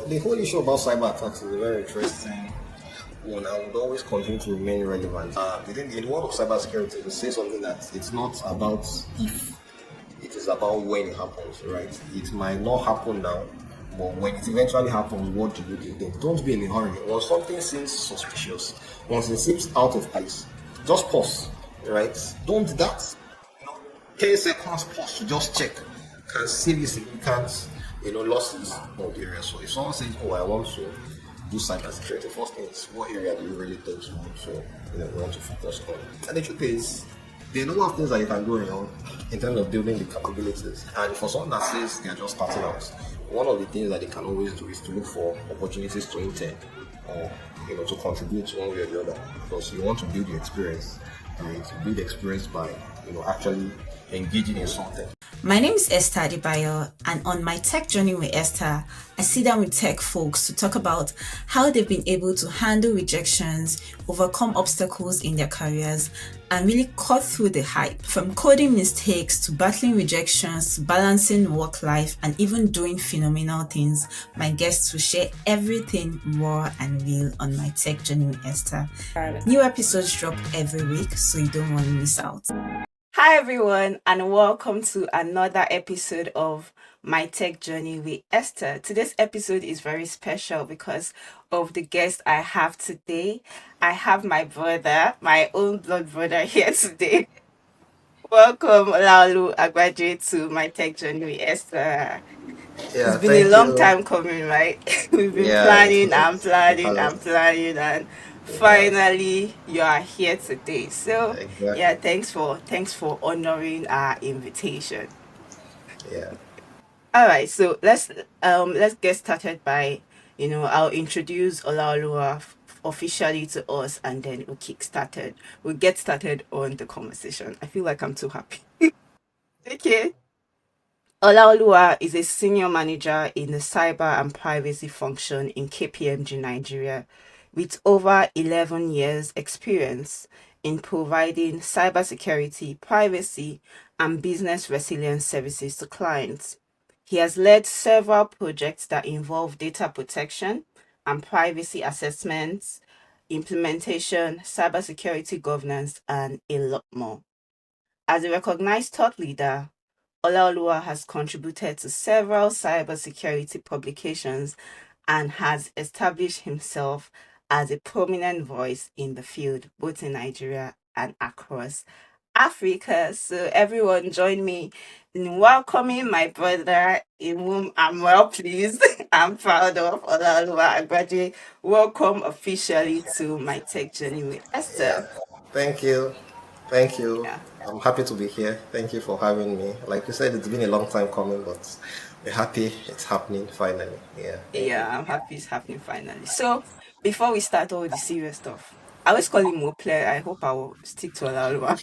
the whole issue about cyber attacks is a very interesting one. I would always continue to remain relevant. In the world of cybersecurity, we say something that it's not about if, it is about when it happens, right? It might not happen now, but when it eventually happens, what do you do then? Don't be in a hurry. Once something seems suspicious, once it seems out of place, just pause, right? Don't do that. 10 seconds pause to just check can save you significant, losses of the area. So if someone says, "Oh, I want to do cybersecurity," first thing is, what area do you really think you want to, want to focus on? And the truth is, there are a number of things that you can do, in terms of building the capabilities. And for someone that says they're just starting out, one of the things that they can always do is to look for opportunities to intern or, to contribute one way or the other. Because you want to build the experience, and to build experience by, actually engaging in something. My name is Esther and on my tech journey with Esther, I sit down with tech folks to talk about how they've been able to handle rejections, overcome obstacles in their careers, and really cut through the hype. From coding mistakes to battling rejections, to balancing work life, and even doing phenomenal things, my guests will share everything raw and real on my tech journey with Esther. New episodes drop every week, so you don't want to miss out. Hi everyone, and welcome to another episode of My Tech Journey with Esther. Today's episode is very special because of the guest I have today. I have my brother, my own blood brother here today. Welcome, Olaolu Agbaje, to My Tech Journey with Esther. Yeah, It's been a long time coming, right? We've been planning and finally you are here today. So exactly. yeah, thanks for honoring our invitation. Yeah. All right, so let's get started by I'll introduce Olaolu officially to us, and then we'll get started on the conversation. I feel like I'm too happy. Okay. Olaolu is a senior manager in the cyber and privacy function in KPMG Nigeria, with over 11 years experience in providing cybersecurity, privacy, and business resilience services to clients. He has led several projects that involve data protection and privacy assessments, implementation, cybersecurity governance, and a lot more. As a recognized thought leader, Olaolu has contributed to several cybersecurity publications and has established himself as a prominent voice in the field, both in Nigeria and across Africa. So everyone join me in welcoming my brother, in whom I'm well pleased and proud of, Olaolu Agbaje. Welcome officially to My Tech Journey with Esther. Thank you. Thank you. Yeah. I'm happy to be here. Thank you for having me. Like you said, it's been a long time coming, but we're happy it's happening finally. Yeah, I'm happy it's happening finally. So before we start all the serious stuff, I always call him Mople. I hope I will stick to Olaoluwa.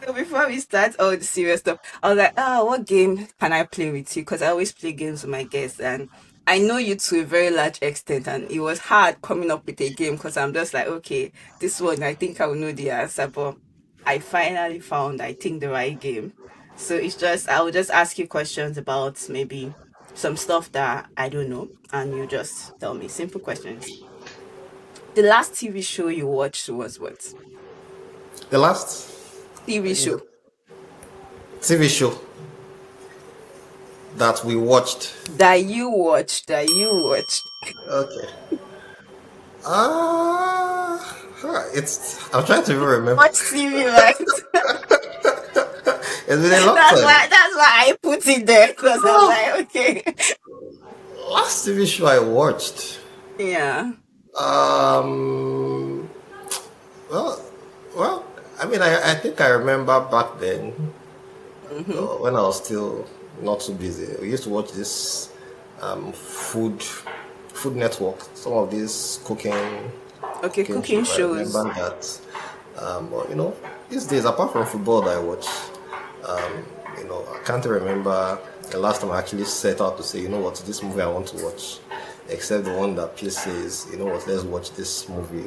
So before we start all the serious stuff, I was like, what game can I play with you? Because I always play games with my guests, and I know you to a very large extent, and it was hard coming up with a game because I'm just like, okay, this one I think I will know the answer, but I finally found, I think, the right game. So I will just ask you questions about maybe some stuff that I don't know, and you just tell me simple questions. The last TV show you watched was what? The last TV show. TV show that we watched. That you watched. Okay. I'm trying to even remember. Watch TV, right? It's been a long That's time. why I put it there, because I was like, okay. Last TV show I watched. Yeah. Um. Well, well. I mean, I think I remember back then, when I was still not too busy. We used to watch this food network. Some of these Okay, cooking I shows. remember that. But these days, apart from football that I watch, I can't remember the last time I actually set out to say, this movie I want to watch, except the one that Pierce says, let's watch this movie.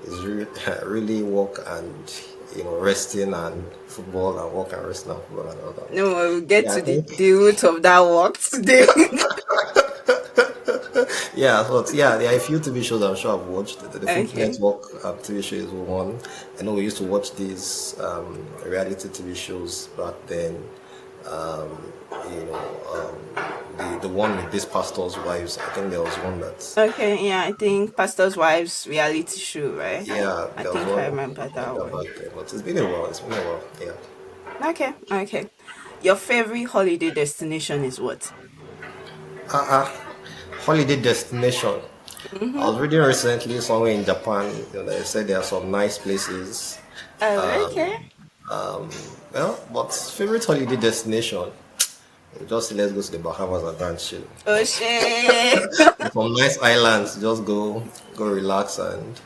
It's really, really work and resting and football and work and resting and football and all that. No, we'll get Yeah, I to think. the root of that work today. Yeah, but yeah, there are a few TV shows I'm sure I've watched. The Food Okay. Network TV show is one. I know we used to watch these reality TV shows back then. Um, the one with these pastors' wives. I think there was one that. Okay, yeah, I think Pastor's Wives reality show, right? Yeah, I there was think I one remember like that that one. back then. But it's been a while. It's been a while. Yeah. Okay, okay. Your favorite holiday destination is what? Uh-uh. Holiday destination. I Mm-hmm. was reading recently somewhere in Japan. They said there are some nice places. Oh, okay. Well, but favorite holiday destination? Just let's go to the Bahamas and go and chill. Oh shit. Some nice islands. Just go relax and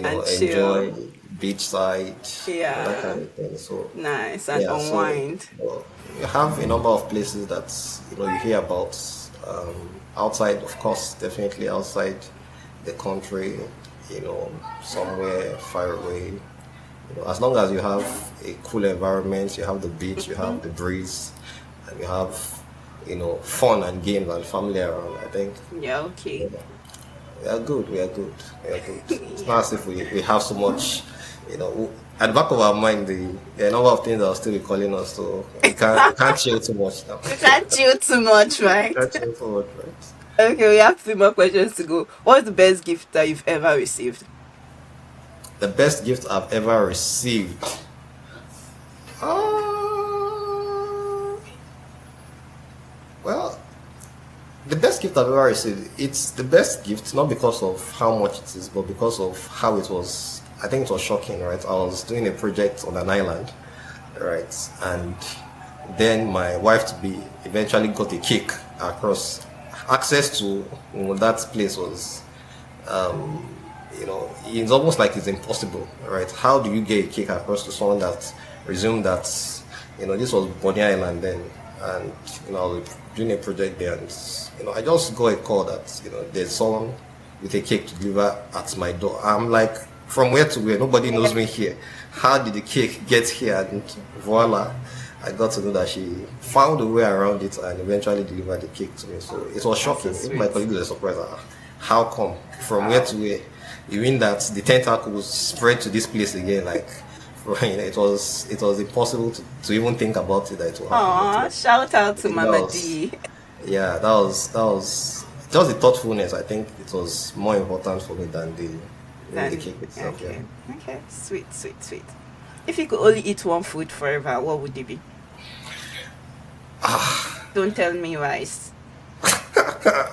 And enjoy chill. beachside, that kind Yeah. of thing. So Nice and yeah, so unwind. you have a number of places that you hear about outside, of course, definitely outside the country. Somewhere far away. As long as you have a cool environment, you have the beach, you have the breeze, and you have fun and games and family around. I think Yeah, okay. we are good. We are good. We are good. It's not as if we have so much, at the back of our mind, the number of things that are still calling us, so we can't chill too much now. You can't chill too much, right? Can't chill too much, right? Okay, we have three more questions to go. What's the best gift that you've ever received? The best gift I've ever received. Uh, well, the best gift I've ever received. It's the best gift not because of how much it is, but because of how it was. I think it was shocking, right? I was doing a project on an island, right? And then my wife to be eventually got a cake across. Access to that place was it's almost like it's impossible, right? How do you get a cake across to someone that resumed that, this was Bonny Island then, and I was doing a project there, and I just got a call that there's someone with a cake to deliver at my door. I'm like, from where to where? Nobody knows me here. How did the cake get here? And voila, I got to know that she found a way around it and eventually delivered the cake to me. So it was That's shocking. so Even my sweet. colleagues were surprised. How come? From where to where? You mean that the tentacles spread to this place again? Like, it was impossible to even think about it that it will happen. But Aw, shout out I to think that Mama was D. yeah, that was just the thoughtfulness. I think it was more important for me than the Then, cake itself. Yeah. okay, okay, sweet, sweet, sweet. If you could only eat one food forever, what would it be? Don't tell me rice.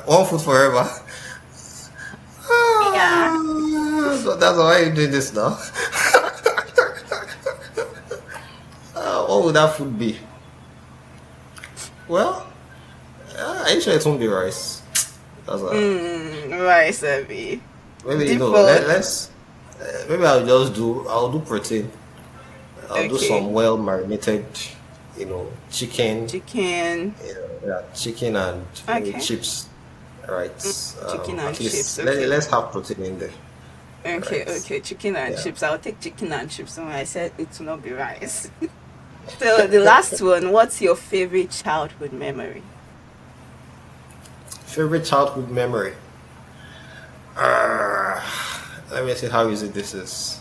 One food forever. Yeah. So that's why you're doing this now. What would that food be? Well, are you sure it won't be rice? That's Rice, Abby. maybe Default. let's maybe I'll do protein. I'll do Okay. some well marinated, chicken, Chicken. chicken and maybe Okay. chips. Right. Chicken and At chips. least Okay. let's have protein in there. Okay, Right. okay. Chicken and Yeah. chips. I'll take chicken and chips. And I said it will not be rice. So the last one, what's your favorite childhood memory? Favorite childhood memory. Uh, Let me see how easy this is.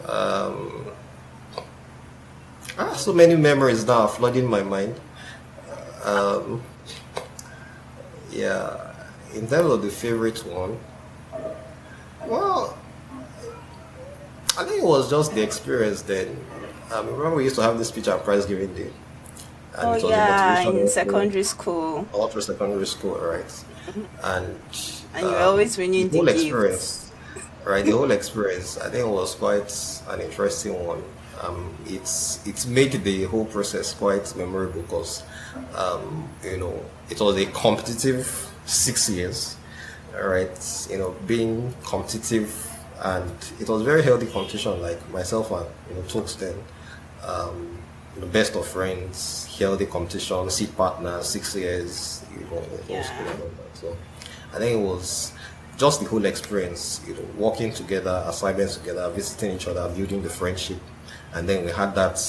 Um, so many memories now flooding my mind. Um, yeah, in terms of the favorite one, well, I think it was just the experience then. I remember we used to have this speech and prize giving day, and Oh it was a yeah, in motivational thing secondary school. all through secondary school, right? And And you're always the winning the whole gifts. experience, right? The whole experience, I think, was quite an interesting one. It's made the whole process quite memorable because, it was a competitive 6 years, right? Being competitive, and it was very healthy competition. Like myself and Talks then, best of friends, healthy competition, seat partners, 6 years, the whole school Yeah. and all that. So I think it was just the whole experience, working together, assignments together, visiting each other, building the friendship. and then we had that,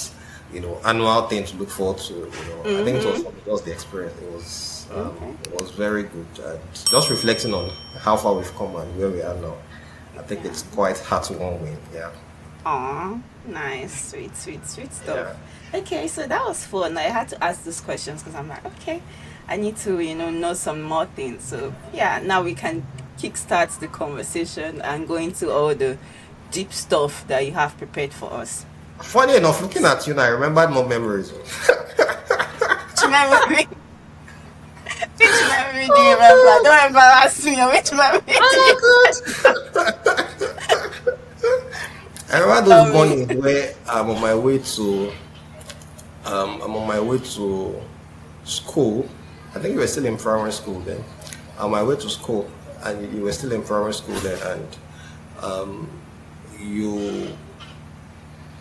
annual thing to look forward to. I think it was the experience. Okay. It was very good. Just reflecting on how far we've come and where we are now, I think it's quite heartwarming. Yeah. Aw, nice, sweet, sweet, sweet Yeah. stuff. Okay, so that was fun. I had to ask those questions because I'm like, okay, I need to, know some more things. So yeah, now we can kickstart the conversation and go into all the deep stuff that you have prepared for us. Funny enough, looking at you now, I remembered more memories. Which memory? Which memory do you remember? Don't embarrass me. Which memory do you I remember tell those me? mornings where I'm on my way to school. I think you were still in primary school then. On my way to school, and you were still in primary school then, and you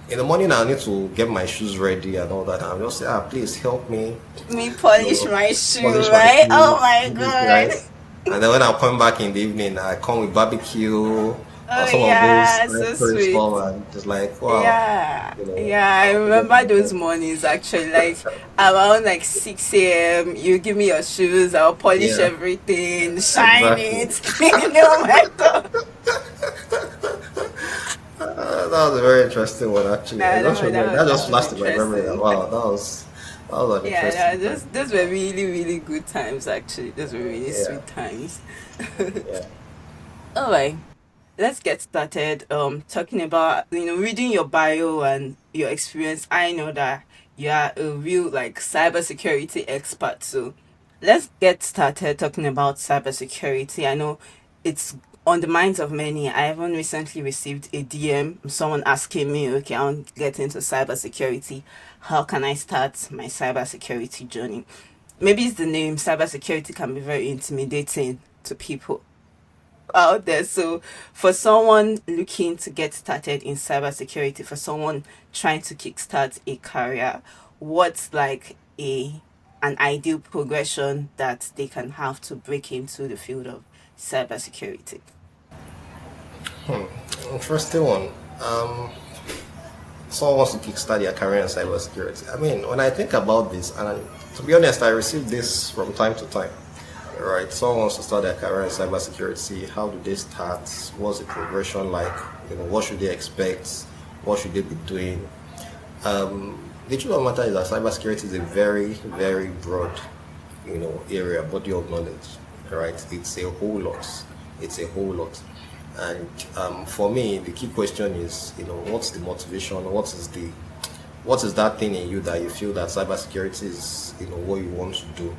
in the morning I need to get my shoes ready and all that. I'm just say, please help me, Me polish my shoe, polish my right? Oh shoes, my god. right? And then when I come back in the evening, I come with barbecue or Oh some of those yeah, ice so cream sweet. stuff, and just like wow, Yeah, you know, yeah, I I'll forget remember those myself. mornings actually. Like around like 6 a.m., you give me your shoes, I'll polish Yeah, everything, shine exactly. it, clean it. Oh my god. That was a very interesting one, actually. I Nah, just remember that that just was flashed in my memory. That, interesting. wow, that was an Yeah, interesting time. those were really, really good times actually. Those were really Yeah, sweet times. yeah. All right. Let's get started talking about reading your bio and your experience. I know that you are a real like cybersecurity expert, so let's get started talking about cybersecurity. I know it's on the minds of many. I even recently received a DM, someone asking me, okay, I want to get into cybersecurity. How can I start my cybersecurity journey? Maybe it's the name. Cybersecurity can be very intimidating to people out there. So, for someone looking to get started in cybersecurity, for someone trying to kickstart a career, what's like a an ideal progression that they can have to break into the field of cybersecurity? Interesting one. Someone wants to kickstart their career in cybersecurity. I mean, when I think about this, and to be honest, I receive this from time to time. Right, someone wants to start their career in cybersecurity. How do they start? What's the progression like? What should they expect? What should they be doing? The truth of the matter is that cybersecurity is a very, very broad, area, body of knowledge. Right, it's a whole lot. It's a whole lot. And for me, the key question is, what's the motivation? What is that thing in you that you feel that cybersecurity is, what you want to do?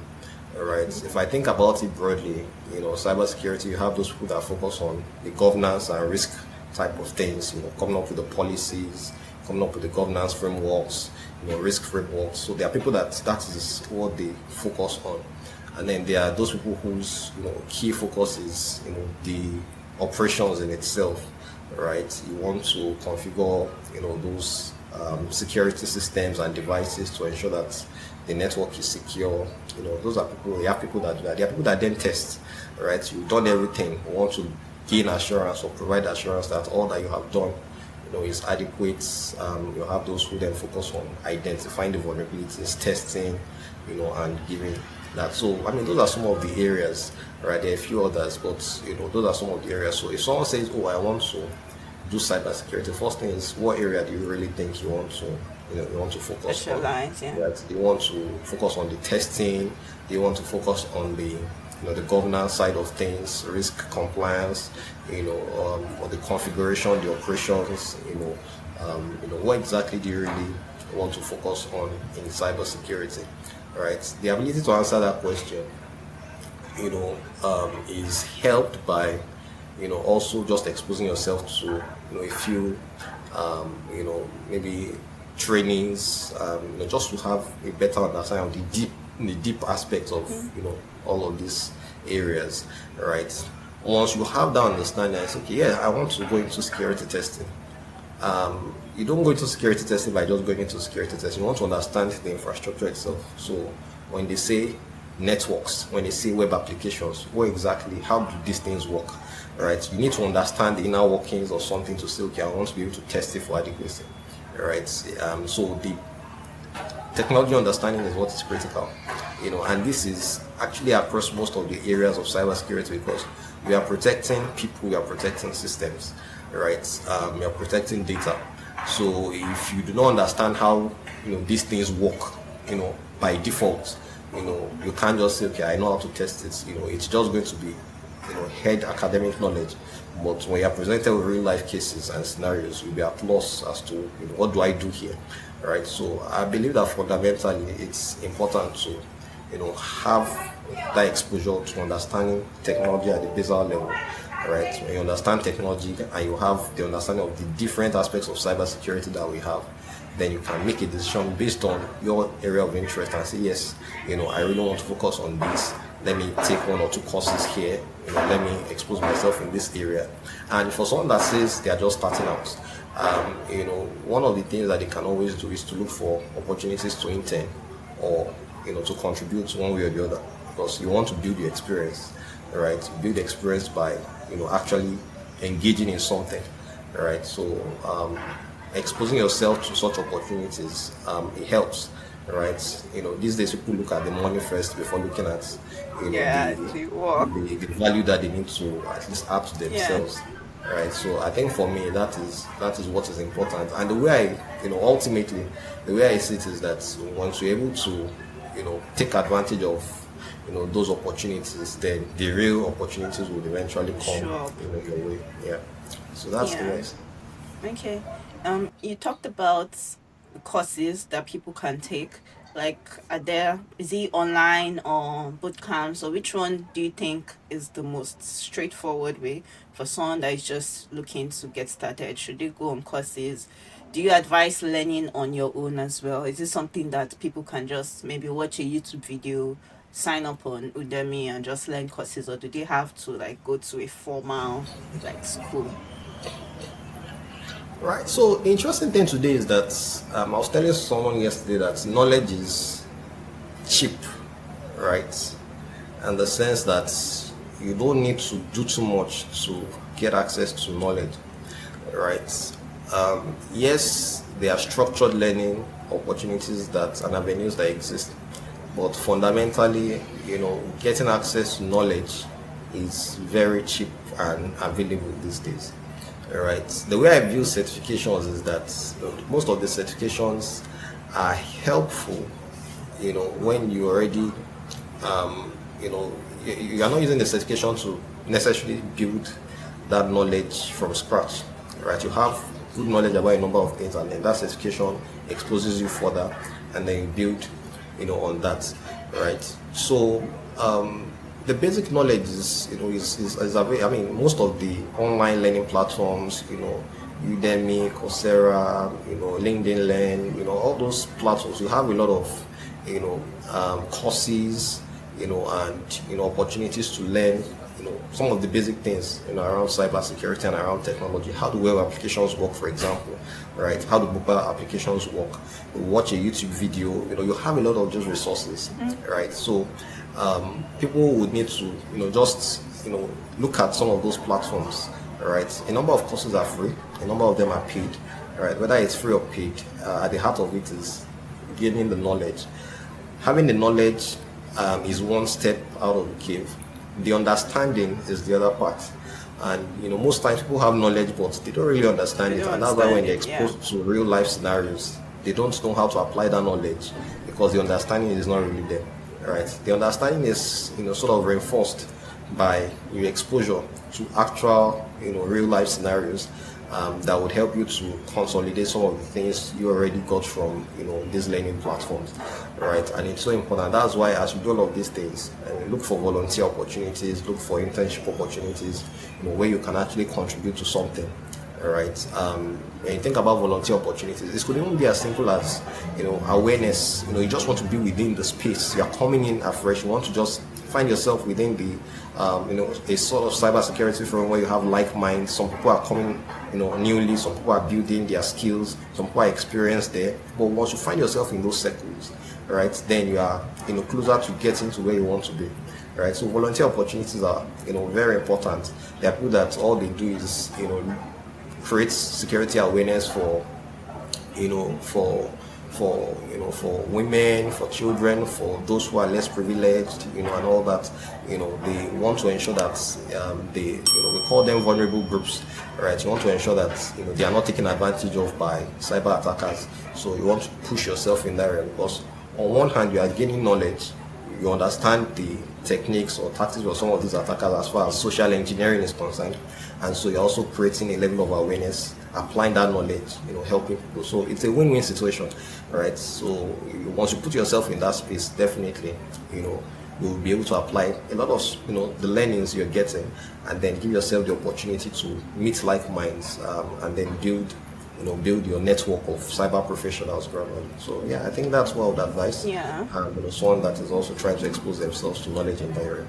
All right. If I think about it broadly, cybersecurity, you have those people that focus on the governance and risk type of things, coming up with the policies, coming up with the governance frameworks, risk frameworks. So there are people that is what they focus on. And then there are those people whose, key focus is, the operations in itself, right? You want to configure, those security systems and devices to ensure that the network is secure. Those are people. You have people that do that. There are people that then test, right? You've done everything. You want to gain assurance or provide assurance that all that you have done, is adequate. You have those who then focus on identifying the vulnerabilities, testing, and giving that. So, I mean, those are some of the areas, right? There are a few others, but those are some of the areas. So, if someone says, "Oh, I want to do cybersecurity," first thing is, what area do you really think you want to focus on? Specialize, yeah. Right? They want to focus on the testing. They want to focus on the governance side of things, risk compliance, or the configuration, the operations. What exactly do you really want to focus on in cybersecurity? Right? The ability to answer that question, is helped by, also just exposing yourself to, a few, maybe trainings, just to have a better understanding of the deep aspects of, all of these areas, right? Once you have that understanding, it's okay. Yeah, I want to go into security testing. You don't go into security testing by just going into security testing. You want to understand the infrastructure itself. So when they say networks, when they say web applications, how do these things work? Right? You need to understand the inner workings of something to say, okay, I want to be able to test it for adequacy. right? So the technology understanding is what is critical, and this is actually across most of the areas of cybersecurity, because we are protecting people, we are protecting systems, right? We are protecting data. So if you do not understand how these things work, by default, you can't just say, okay, I know how to test it. It's just going to be head academic knowledge. But when you're presented with real life cases and scenarios, you'll be at loss as to what do I do here, right? So I believe that fundamentally it's important to have that exposure to understanding technology at the basal level, right? When you understand technology and you have the understanding of the different aspects of cybersecurity that we have, then you can make a decision based on your area of interest and say, yes, I really want to focus on this. Let me take 1 or 2 courses here. Let me expose myself in this area. And for someone that says they are just starting out, one of the things that they can always do is to look for opportunities to intern or to contribute one way or the other, because you want to build your experience, right? Build experience by actually engaging in something, right? So exposing yourself to such opportunities, it helps, right? These days people look at the money first before looking at the value that they need to at least add to themselves, right? So I think for me that is what is important. And the way ultimately the way I see it is that once you're able to take advantage of those opportunities, then the real opportunities will eventually come your way. Yeah. So that's the way. Okay. You talked about courses that people can take. Like, is it online or boot camps, or which one do you think is the most straightforward way for someone that is just looking to get started? Should they go on courses? Do you advise learning on your own as well? Is it something that people can just maybe watch a YouTube video, sign up on Udemy and just learn courses, or do they have to like go to a formal like school? Right. So the interesting thing today is that I was telling someone yesterday that knowledge is cheap, right? And the sense that you don't need to do too much to get access to knowledge, right? Yes, there are structured learning opportunities and avenues that exist, but fundamentally, getting access to knowledge is very cheap and available these days. Right. The way I view certifications is that most of the certifications are helpful, when you already, you are not using the certification to necessarily build that knowledge from scratch, right? You have good knowledge about a number of things, and then that certification exposes you further, and then you build, on that, right? So, the basic knowledge is I mean, most of the online learning platforms, Udemy, Coursera, LinkedIn Learn, all those platforms, you have a lot of, courses, and, opportunities to learn, some of the basic things, around cybersecurity and around technology. How do web applications work, for example, right? How do mobile applications work? You watch a YouTube video, you have a lot of those resources, right? So, people would need to, just, look at some of those platforms, right? A number of courses are free, a number of them are paid, right? Whether it's free or paid, at the heart of it is gaining the knowledge. Having the knowledge is one step out of the cave. The understanding is the other part. And most times people have knowledge, but they don't really understand it. And that's why when they're exposed to real life scenarios, they don't know how to apply that knowledge, because the understanding is not really there. Right. The understanding is, sort of reinforced by your exposure to actual, real life scenarios, that would help you to consolidate some of the things you already got from, these learning platforms, right? And it's so important. That's why as you do all of these things, look for volunteer opportunities, look for internship opportunities, where you can actually contribute to something. Right. When you think about volunteer opportunities, this could even be as simple as awareness. You just want to be within the space. You're coming in afresh. You want to just find yourself within the a sort of cybersecurity firm where you have like minds. Some people are coming newly. Some people are building their skills. Some people are experienced there. But once you find yourself in those circles, right, then you are closer to getting to where you want to be. Right. So volunteer opportunities are very important. There are people that all they do is create security awareness for for women, for children, for those who are less privileged, and all that. They want to ensure that we call them vulnerable groups, right? You want to ensure that they are not taken advantage of by cyber attackers. So you want to push yourself in that area, because on one hand you are gaining knowledge, you understand the techniques or tactics of some of these attackers as far as social engineering is concerned, and so you're also creating a level of awareness, applying that knowledge, helping people. So it's a win-win situation, right? So once you put yourself in that space, definitely, you'll be able to apply a lot of the learnings you're getting, and then give yourself the opportunity to meet like minds, and then build your network of cyber professionals gradually. So yeah, I think that's what I would advise. Yeah. Someone that is also trying to expose themselves to knowledge in the area.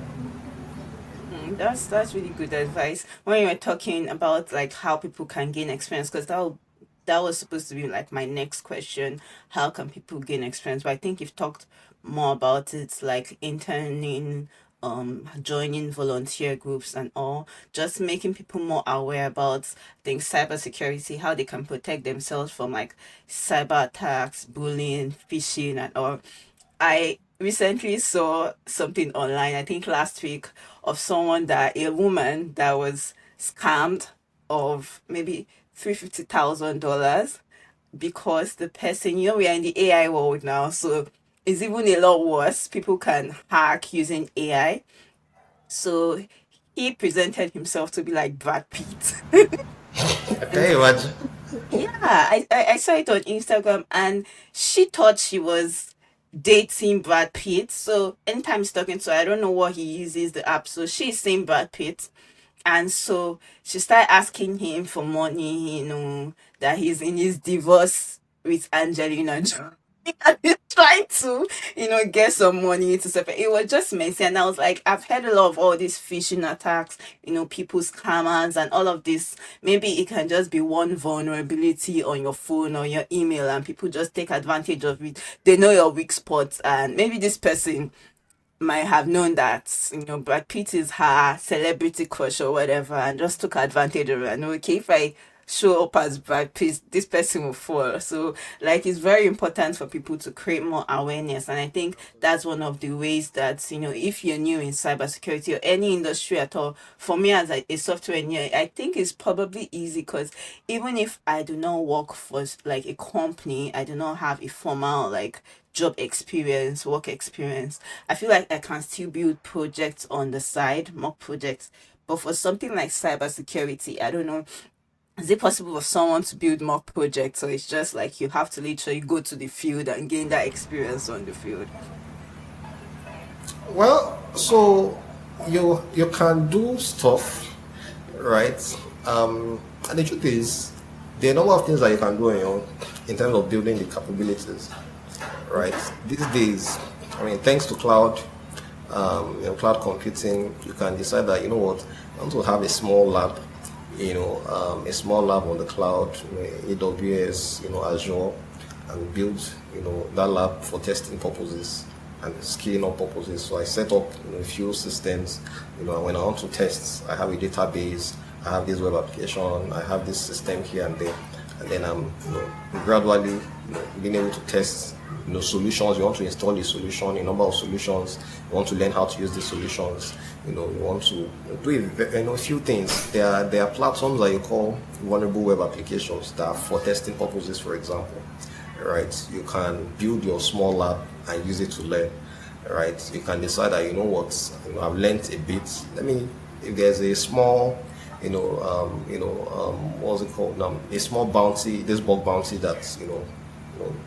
That's really good advice. When you were talking about like how people can gain experience, because that was supposed to be like my next question. How can people gain experience? But I think you've talked more about it, like interning, joining volunteer groups and all, just making people more aware about things cybersecurity, how they can protect themselves from like cyber attacks, bullying, phishing and all. I recently saw something online, I think last week, of a woman that was scammed of maybe $350,000 because the person, we are in the AI world now, so it's even a lot worse. People can hack using AI. So he presented himself to be like Brad Pitt. Can you imagine? Yeah, I saw it on Instagram and she thought she was dating Brad Pitt. So anytime he's talking to her, I don't know what he uses the app. So she's saying Brad Pitt. And so she started asking him for money, that he's in his divorce with Angelina Jolie. And he's trying to, get some money to separate. It was just messy. And I was like, I've heard a lot of all these phishing attacks, people's scammers and all of this. Maybe it can just be one vulnerability on your phone or your email and people just take advantage of it. They know your weak spots and maybe this person might have known that Brad Pitt is her celebrity crush or whatever, and just took advantage of it. And okay, if I show up as Brad Pitt, this person will fall. So, like, it's very important for people to create more awareness, and I think that's one of the ways that if you're new in cybersecurity or any industry at all. For me, as a software engineer, I think it's probably easy because even if I do not work for like a company, I do not have a formal like job experience, work experience, I feel like I can still build projects on the side, mock projects. But for something like cybersecurity, I don't know, is it possible for someone to build mock projects, or it's just like you have to literally go to the field and gain that experience on the field? Well, so you can do stuff, right? And the truth is, there are a number of things that you can do on your own in terms of building the capabilities, right? These days, I mean, thanks to cloud computing, you can decide that what, I want to have a small lab, a small lab on the cloud, AWS, Azure, and build, that lab for testing purposes and scaling up purposes. So I set up a few systems, and when I want to test, I have a database, I have this web application, I have this system here and there, and then I'm gradually being able to test solutions. You want to install a solution, a number of solutions. You want to learn how to use the solutions. You want to do a few things. There are platforms that you call vulnerable web applications that are for testing purposes, for example. Right? You can build your small lab and use it to learn. Right? You can decide that I've learned a bit. If there's a small what's it called now? A small bounty, this bug bounty that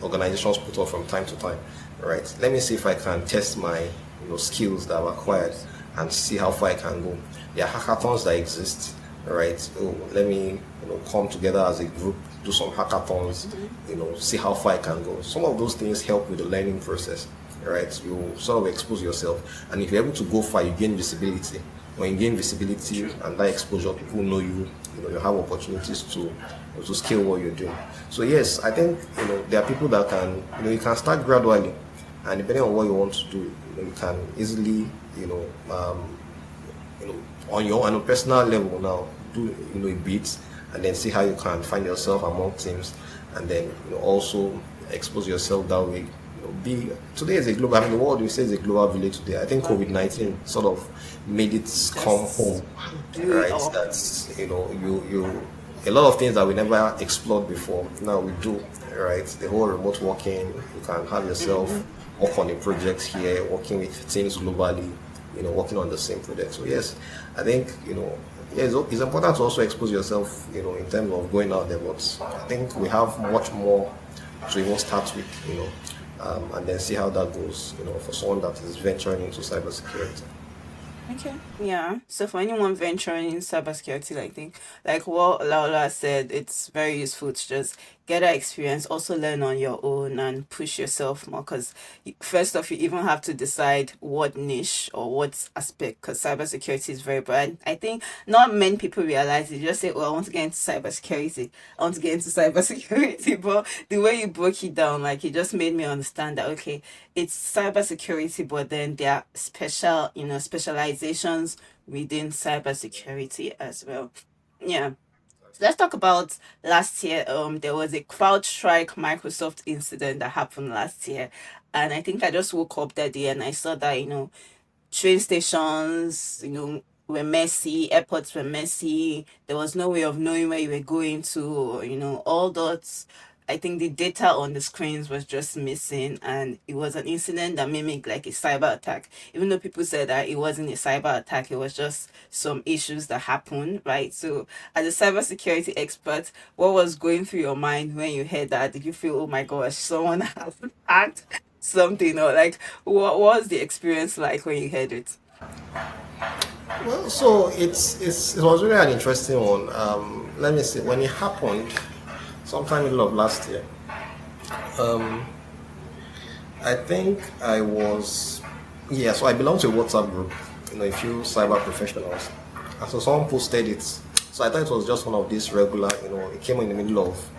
organizations put up from time to time, right? Let me see if I can test my skills that I've acquired and see how far I can go. There are hackathons that exist, right? So let me come together as a group, do some hackathons, see how far I can go. Some of those things help with the learning process, right? You sort of expose yourself, and if you're able to go far, you gain visibility. When you gain visibility and that exposure, people know you. You have opportunities to scale what you're doing. So yes, I think there are people that can you can start gradually, and depending on what you want to do, you can easily on your on a personal level now do a bit, and then see how you can find yourself among teams, and then also expose yourself that way. Be today is a global. I mean, the world we say is a global village today. I think COVID-19 sort of made it come Just home, blew it right? up. That's you a lot of things that we never explored before. Now we do, right? The whole remote working. You can have yourself work on a project here, working with teams globally. Working on the same project. So yes, I think yeah, it's important to also expose yourself. In terms of going out there. But I think we have much more to even start with. And then see how that goes. For someone that is venturing into cybersecurity. Okay. Yeah. So for anyone venturing in cybersecurity, I think like what Laola said, it's very useful to just get that experience, also learn on your own and push yourself more. Because first off, you even have to decide what niche or what aspect. Because cybersecurity is very broad. I think not many people realize it. Just say, "Oh, I want to get into cybersecurity. I want to get into cybersecurity." But the way you broke it down, like it just made me understand that okay, it's cybersecurity, but then there are specializations within cybersecurity as well. Yeah. Let's talk about last year. There was a CrowdStrike Microsoft incident that happened last year, and I think I just woke up that day and I saw that train stations, were messy, airports were messy. There was no way of knowing where you were going to, all that. I think the data on the screens was just missing, and it was an incident that mimicked like a cyber attack. Even though people said that it wasn't a cyber attack, it was just some issues that happened, right? So, as a cybersecurity expert, what was going through your mind when you heard that? Did you feel, oh my gosh, someone has hacked something, or like, what was the experience like when you heard it? Well, so it was really an interesting one. Let me see. When it happened, sometime middle of last year, um, I think I was, yeah. So I belong to a WhatsApp group. A few cyber professionals, and so someone posted it. So I thought it was just one of these regular. It came in the middle of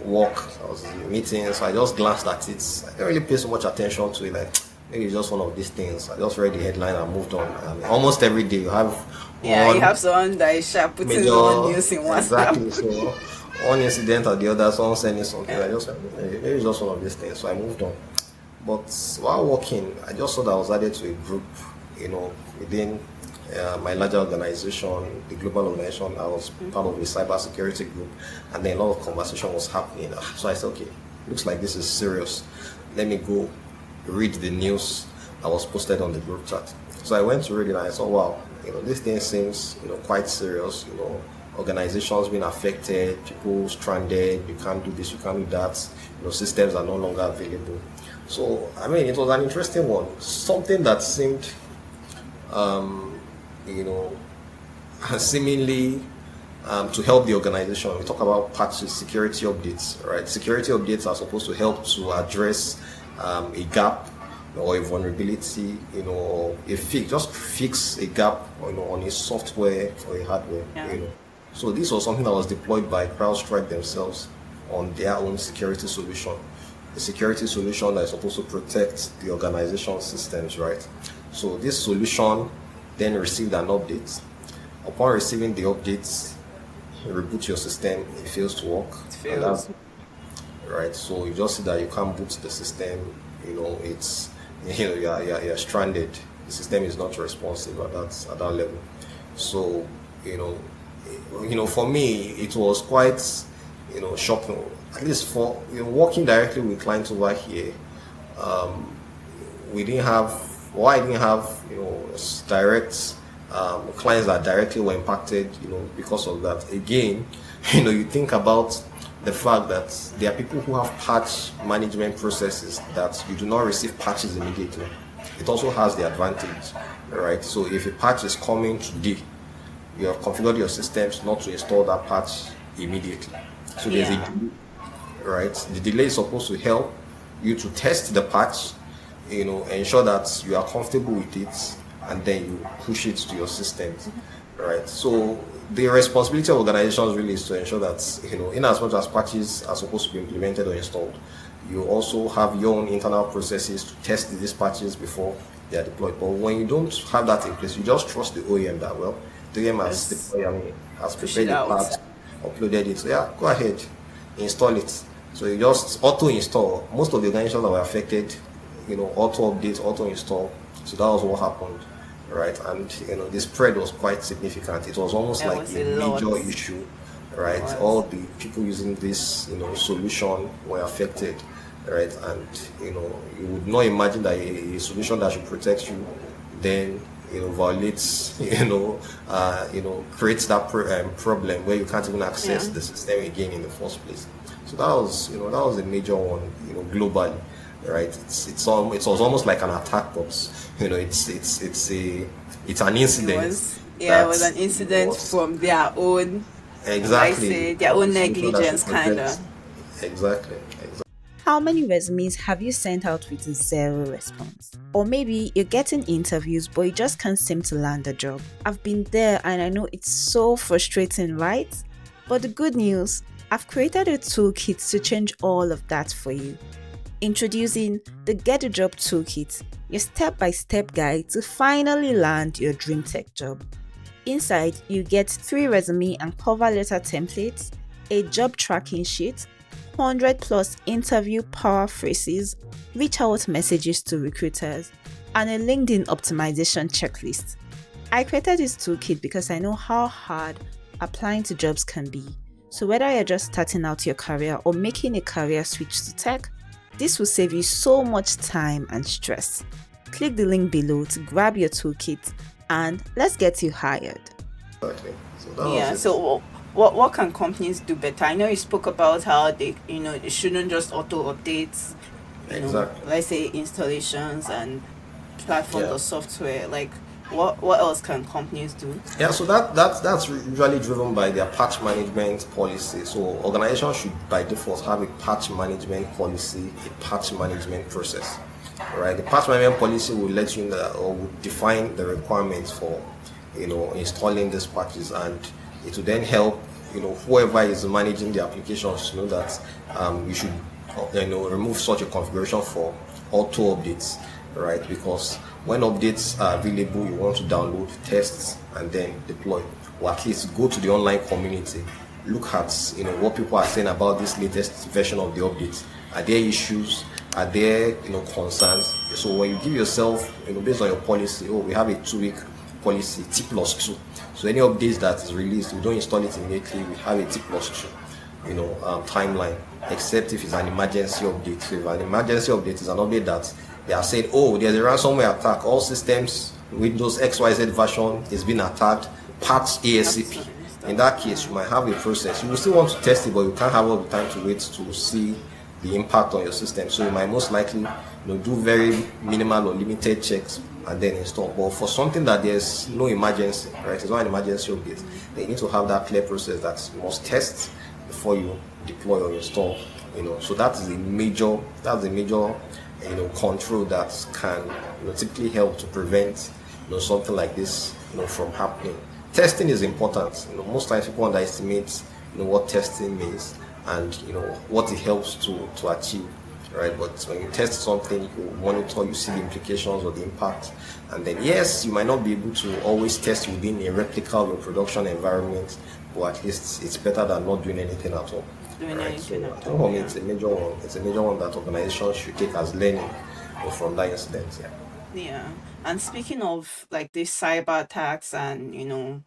work. I was in a meeting, so I just glanced at it. I didn't really pay so much attention to it. Like maybe it's just one of these things. I just read the headline and moved on. Almost every day you have Yeah, you one have someone that is sharp putting on major, news in WhatsApp. exactly. So one incident or the other, someone sending something. I just maybe it's just one of these things. So I moved on. But while working, I just saw that I was added to a group, within my larger organization, the global organization. I was part of a cybersecurity group, and then a lot of conversation was happening. So I said, okay, looks like this is serious. Let me go read the news that was posted on the group chat. So I went to read it and I saw, wow, this thing seems, quite serious. Organizations being affected, people stranded. You can't do this, you can't do that. Systems are no longer available. So I mean, it was an interesting one. Something that seemed, you know, seemingly to help the organization. We talk about patches, security updates, right? Security updates are supposed to help to address a gap or a vulnerability, or just fix a gap, on a software or a hardware. So this was something that was deployed by CrowdStrike themselves on their own security solution. A security solution that is supposed to protect the organization's systems, right? So this solution then received an update. Upon receiving the updates, you reboot your system, it fails to work. It fails. Right. So you just see that you can't boot the system. It's you're stranded. The system is not responsive at that level. So for me, it was quite shocking. At least for working directly with clients over here, we didn't have, or I didn't have, direct clients that directly were impacted, because of that. Again, you think about the fact that there are people who have patch management processes that you do not receive patches immediately. It also has the advantage, right? So if a patch is coming today, you have configured your systems not to install that patch immediately. So there's a delay, right? The delay is supposed to help you to test the patch, ensure that you are comfortable with it, and then you push it to your systems, right? So the responsibility of organizations really is to ensure that, in as much as patches are supposed to be implemented or installed, you also have your own internal processes to test these patches before they are deployed. But when you don't have that in place, you just trust the OEM that, the OEM has deployed, has prepared the patch, uploaded it. So yeah, go ahead. install it. So you just auto install. Most of the organizations that were affected, auto update, auto install. So that was what happened, right? And the spread was quite significant. It was almost There like was a a lot. major issue, It right? All was. the people using this, solution were affected, right? And you would not imagine that a solution that should protect you then violates creates that problem where you can't even access Yeah. the system again in the first place. So that was a major one, globally, right? It was almost like an attack box. It's an It incident was, yeah, it that was an incident was from their own, will I exactly say, their own a solution that should negligence, kind protect. of. Exactly. How many resumes have you sent out with zero response? Or maybe you're getting interviews but you just can't seem to land a job. I've been there and I know it's so frustrating, right? But the good news, I've created a toolkit to change all of that for you. Introducing the Get a Job Toolkit, your step-by-step guide to finally land your dream tech job. Inside, you get 3 resume and cover letter templates, a job tracking sheet, 100 plus interview power phrases, reach out messages to recruiters, and a LinkedIn optimization checklist. I created this toolkit because I know how hard applying to jobs can be. So whether you're just starting out your career or making a career switch to tech, this will save you so much time and stress. Click the link below to grab your toolkit and let's get you hired. Exactly. So that was Yeah. it. So what can companies do better? I know you spoke about how they shouldn't just auto update, Exactly. let's say installations and platforms Yeah. or software. Like what else can companies do? Yeah, so that's usually driven by their patch management policy. So organizations should by default have a patch management policy, a patch management process. Right? The patch management policy will let you know or will define the requirements for installing these patches, and it will then help whoever is managing the applications to know that you should remove such a configuration for auto updates, right? Because when updates are available, you want to download, test, and then deploy, or at least go to the online community, look at what people are saying about this latest version of the updates. Are there issues? Are there concerns? So when you give yourself based on your policy, we have a 2 week policy, T plus 2. So any updates that is released, we don't install it immediately. We have a T plus 2, timeline, except if it's an emergency update. So if an emergency update is an update that they are saying, there's a ransomware attack, all systems, Windows XYZ version is being attacked, patch ASAP. In that case, you might have a process. You will still want to test it, but you can't have all the time to wait to see the impact on your system. So you might most likely do very minimal or limited checks and then install. But for something that there's no emergency, right? It's not an emergency update. They need to have that clear process that you must test before you deploy or install. So that's a major control that can typically help to prevent something like this from happening. Testing is important. Most times people underestimate what testing means and what it helps to achieve, right? But when you test something, you monitor, you see the implications or the impact, and then yes, you might not be able to always test within a replica of your production environment, but at least it's better than not doing anything at all. Doing Right. So anything I at think all. for me Yeah. it's a major one. It's a major one that organizations should take as learning from that incident. Yeah. Yeah. And speaking of like these cyber attacks and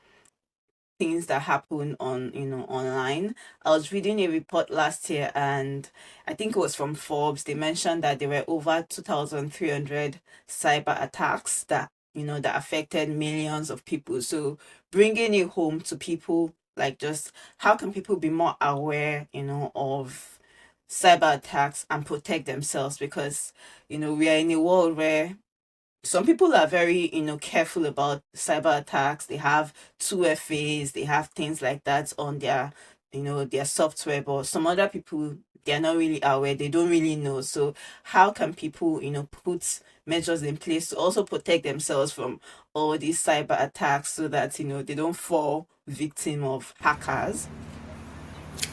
things that happen on online, I was reading a report last year, and I think it was from Forbes. They mentioned that there were over 2,300 cyber attacks that that affected millions of people. So bringing it home to people, like, just how can people be more aware of cyber attacks and protect themselves, because we are in a world where some people are very careful about cyber attacks. They have 2FAs, they have things like that on their software, but some other people, they're not really aware, they don't really know. So how can people put measures in place to also protect themselves from all these cyber attacks, so that they don't fall victim of hackers?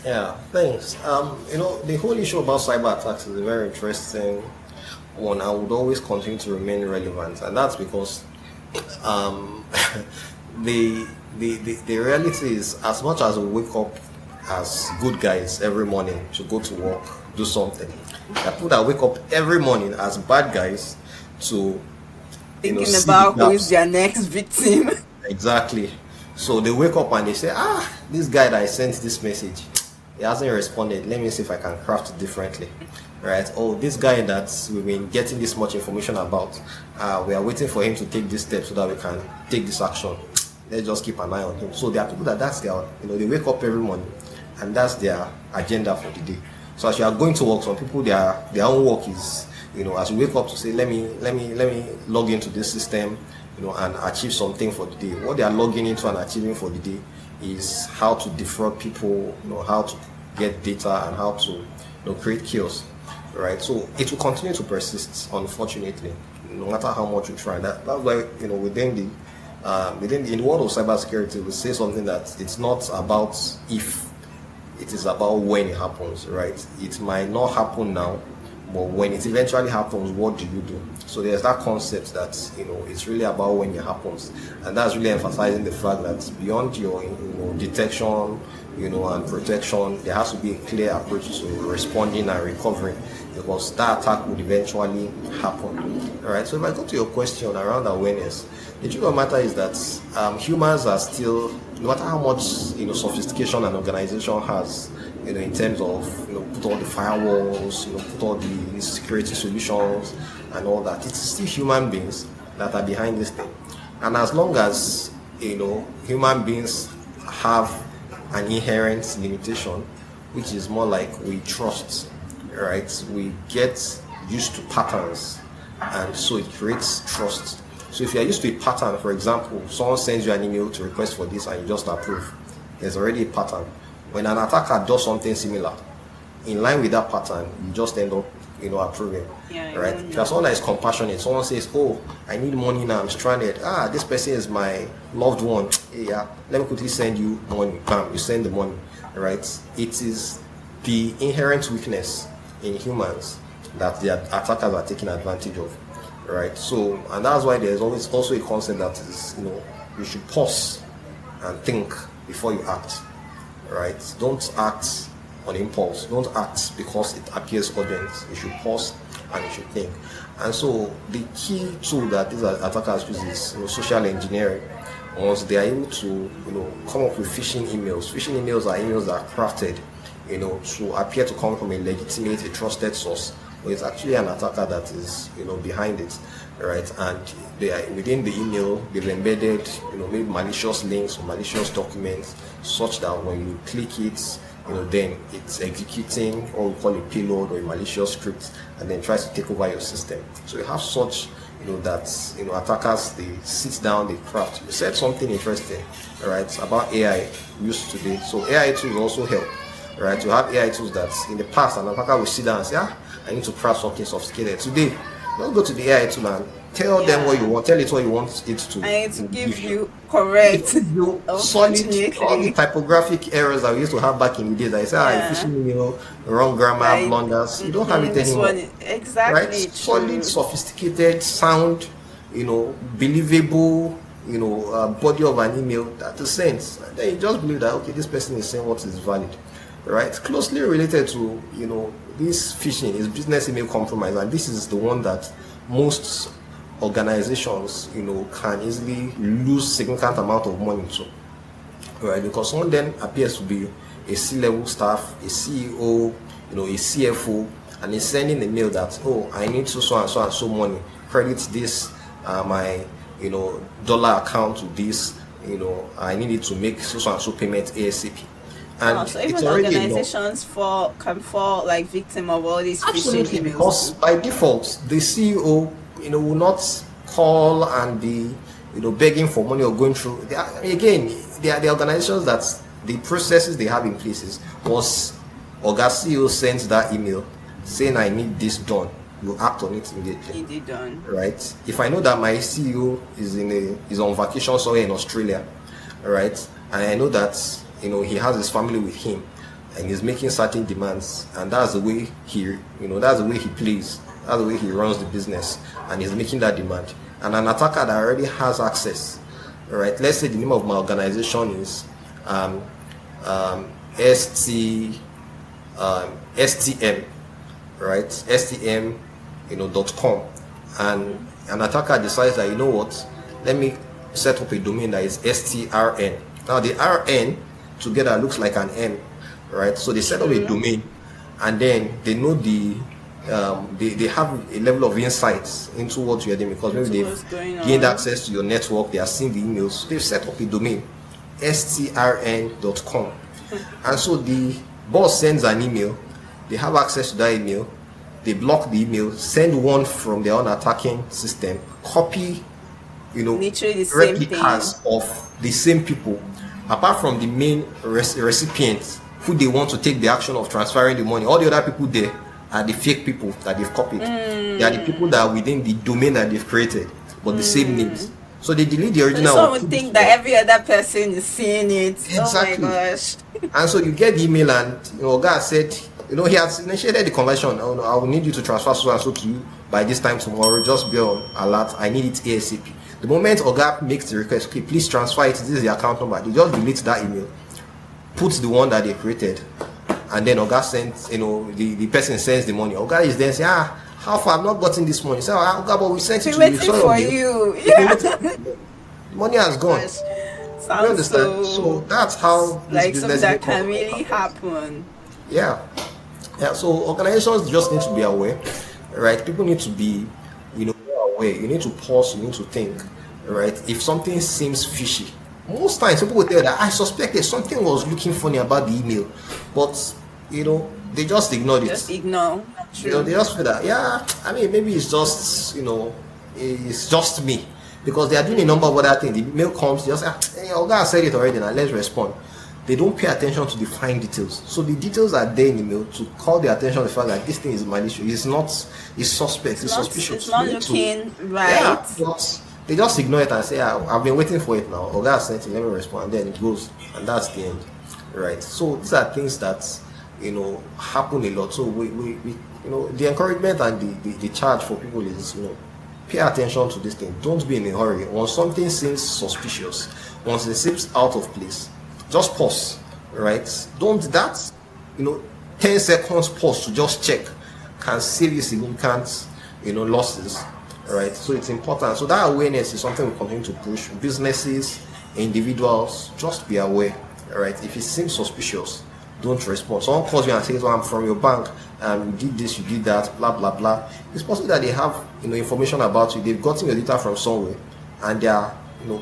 Yeah, thanks. The whole issue about cyber attacks is a very interesting one. I would always continue to remain relevant, and that's because um, the reality is, as much as we wake up as good guys every morning to go to work, do something. There are people that wake up every morning as bad guys to Thinking see about the who is gaps. their next victim. Exactly. So they wake up and they say, this guy that I sent this message, he hasn't responded. Let me see if I can craft it differently. Right? Oh, this guy that we've been getting this much information about, we are waiting for him to take this step so that we can take this action. Let's just keep an eye on him. So there are people that's their, they wake up every morning and that's their agenda for the day. So as you are going to work, some people their own work is, as you wake up to say, let me log into this system, and achieve something for the day. What they are logging into and achieving for the day is how to defraud people, how to get data and how to create chaos. Right? So it will continue to persist, unfortunately, no matter how much you try. That's why within the world of cybersecurity, we say something that it's not about if, it is about when it happens, right? It might not happen now, but when it eventually happens, what do you do? So there's that concept that it's really about when it happens, and that's really emphasizing the fact that beyond your detection, and protection, there has to be a clear approach to responding and recovering, because that attack would eventually happen. All right. So if I go to your question around awareness, the truth of the matter is that humans are still, no matter how much sophistication an organization has, in terms of put all the firewalls, put all the security solutions and all that, it's still human beings that are behind this thing. And as long as human beings have an inherent limitation, which is more like we trust, right? We get used to patterns, and so it creates trust. So if you are used to a pattern, for example, someone sends you an email to request for this and you just approve, there's already a pattern. When an attacker does something similar, in line with that pattern, you just end up, approving. Yeah, right? If you're someone that is compassionate, someone says, "Oh, I need money now, I'm stranded. This person is my loved one. Hey, yeah, let me quickly send you money." Bam, you send the money, right? It is the inherent weakness in humans that the attackers are taking advantage of, right? So, and that's why there's always also a concept that is, you should pause and think before you act, right? Don't act on impulse. Don't act because it appears urgent. You should pause and you should think. And so the key tool that these attackers use is social engineering. Once they are able to come up with phishing emails. Phishing emails are emails that are crafted to appear to come from a legitimate, a trusted source, but it's actually an attacker that is behind it, right? And they are, within the email, they've embedded maybe malicious links or malicious documents, such that when you click it, then it's executing what we call a payload or a malicious script, and then tries to take over your system. So you have such that attackers, they sit down, they craft. You said something interesting, right, about AI used today. So AI tools also help, right? You have AI tools that in the past an attacker will sit down and say, I need to craft something sophisticated. Today, don't go to the AI tool and tell them what you want, tell it what you want it to. I need to give you correct. You solid, all the typographic errors that we used to have back in the days. I say, phishing, wrong grammar, blunders. You don't have it anymore. Exactly. Right? True. Solid, sophisticated, sound, believable, body of an email that is sense. And then you just believe that this person is saying what is valid. Right? Closely related to this phishing is business email compromise, and this is the one that most organizations can easily lose significant amount of money to, right? Because someone then appears to be a C-level staff, a CEO, a CFO, and is sending a mail that, I need so and so money, credit this my dollar account to this, I need it to make so and so payment ASAP. And so even organizations can fall like victim of all these phishing emails. Because by default, the CEO will not call and be begging for money or going through. They are the organizations that the processes they have in places. Once Oga CEO sends that email saying I need this done, you act on it immediately. It is done. Right? If I know that my CEO is on vacation somewhere in Australia, right, and I know that he has his family with him and he's making certain demands, and that's the way he that's the way he plays, that's the way he runs the business, and he's making that demand. And an attacker that already has access, right? Let's say the name of my organization is ST STM, right? STM, .com, and an attacker decides that, what, let me set up a domain that is STRN. Now the RN together looks like an M, right? So they set up a domain, and then they know they have a level of insights into what you're doing, because maybe they've gained access to your network, they are seeing the emails, they've set up a domain strn.com, and so the boss sends an email, they have access to that email, they block the email, send one from their own attacking system, copy, literally the same replicas of the same people, apart from the main recipients who they want to take the action of transferring the money. All the other people there are the fake people that they've copied. They are the people that are within the domain that they've created, but the same names. So they delete the original. Some would think that every other person is seeing it. Exactly. Oh my gosh. And so you get the email, and guy said, he has initiated the conversion. I will need you to transfer so and so to you by this time tomorrow. Just be on alert. I need it ASAP. The moment Oga makes the request, okay, please transfer it. This is the account number. They just delete that email, put the one that they created, and then Oga sends, the person sends the money. Oga is then saying, how far? I've not gotten this money. So, Oga, but we sent it to you. Waiting for you. Yeah. The money has gone. Sounds so that's how like something that can really happen. Yeah. So organizations just need to be aware, right? People need to be, aware. You need to pause. You need to think, right? If something seems fishy, most times people will tell that I suspected something was looking funny about the email, but they just ignored it. Just ignore. They just feel that maybe it's just it's just me. Because they are doing a number of other things. The mail comes, they just say, hey, Oga said it already, now let's respond. They don't pay attention to the fine details. So the details are there in the mail to call the attention to the fact that this thing is malicious. It's suspect, it's suspicious. It's not looking right. Yeah, they just ignore it and say, I've been waiting for it now. Oga sent it, let me respond. And then it goes, and that's the end. Right? So these are things that, happen a lot. So we the encouragement and the charge for people is, pay attention to this thing. Don't be in a hurry. Once something seems suspicious, once it seems out of place, just pause, right? Don't 10 seconds pause to just check can save you significant, losses, right? So it's important. So that awareness is something we continue to push. Businesses, individuals, just be aware, right? If it seems suspicious, don't respond. Someone calls you and says, I'm from your bank, you did this, you did that, blah blah blah. It's possible that they have information about you, they've gotten your data from somewhere, and they are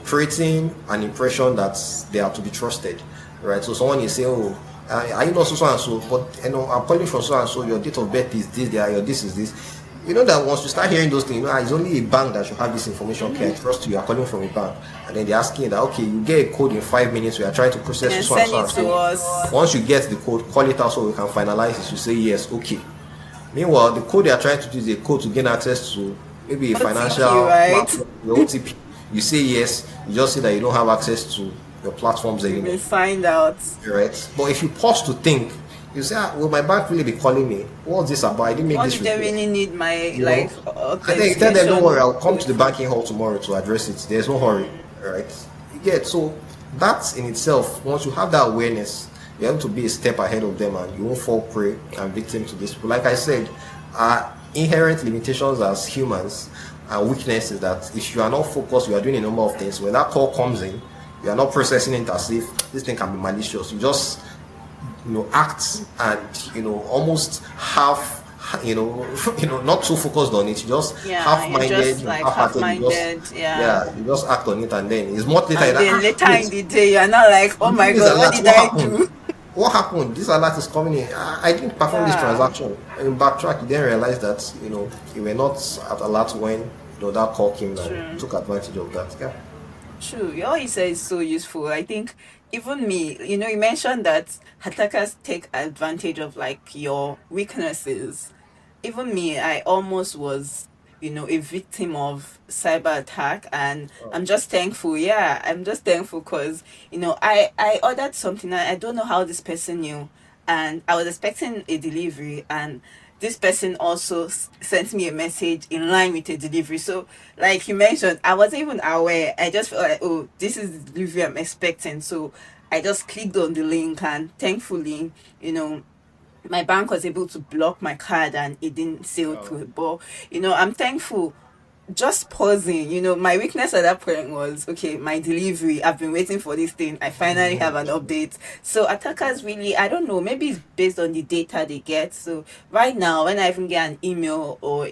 creating an impression that they are to be trusted, right? So someone is saying, are you not so and so, but I'm calling from so and so, your date of birth is this, your this is this. That once you start hearing those things, it's only a bank that should have this information. Okay, I trust you are calling from a bank, and then they're asking that, okay, you get a code in 5 minutes, we are trying to process this one. Send it to us. Once you get the code, call it out so we can finalize it. You say yes, okay. Meanwhile, the code they are trying to do is a code to gain access to maybe a financial platform, your OTP. You say yes, you just say that you don't have access to your platforms anymore. You find out. Right? But if you pause to think, you say, will my bank really be calling me? What's this about? I didn't make this request. They really need my and then you tell them, don't worry, I'll come to the banking hall tomorrow to address it. There's no hurry, right? So that in itself, once you have that awareness, you're able to be a step ahead of them, and you won't fall prey and victim to this. But like I said, our inherent limitations as humans and weaknesses that if you are not focused, you are doing a number of things. When that call comes in, you are not processing it as if this thing can be malicious. You just act and almost half not too focused on it. You just half-minded, you just act on it, and then it's more later. And then later in the day, you're not like, oh my god, what did I do? What happened? This alert is coming in. I didn't perform this transaction. And you backtrack, you then realize that you were not at alert when that call came and took advantage of that. Yeah. True. All you said is so useful. I think even me, you mentioned that attackers take advantage of your weaknesses. Even me, I almost was, a victim of cyber attack, and I'm just thankful. Yeah, I'm just thankful because, I ordered something and I don't know how this person knew, and I was expecting a delivery, and this person also sent me a message in line with a delivery. So, like you mentioned, I wasn't even aware. I just felt like, oh, this is the delivery I'm expecting. So, I just clicked on the link, and thankfully, my bank was able to block my card and it didn't sail Oh. through. But I'm thankful. Just pausing, my weakness at that point was, okay, my delivery, I've been waiting for this thing, I finally have an update. So attackers really, I don't know, maybe it's based on the data they get. So right now, when I even get an email, or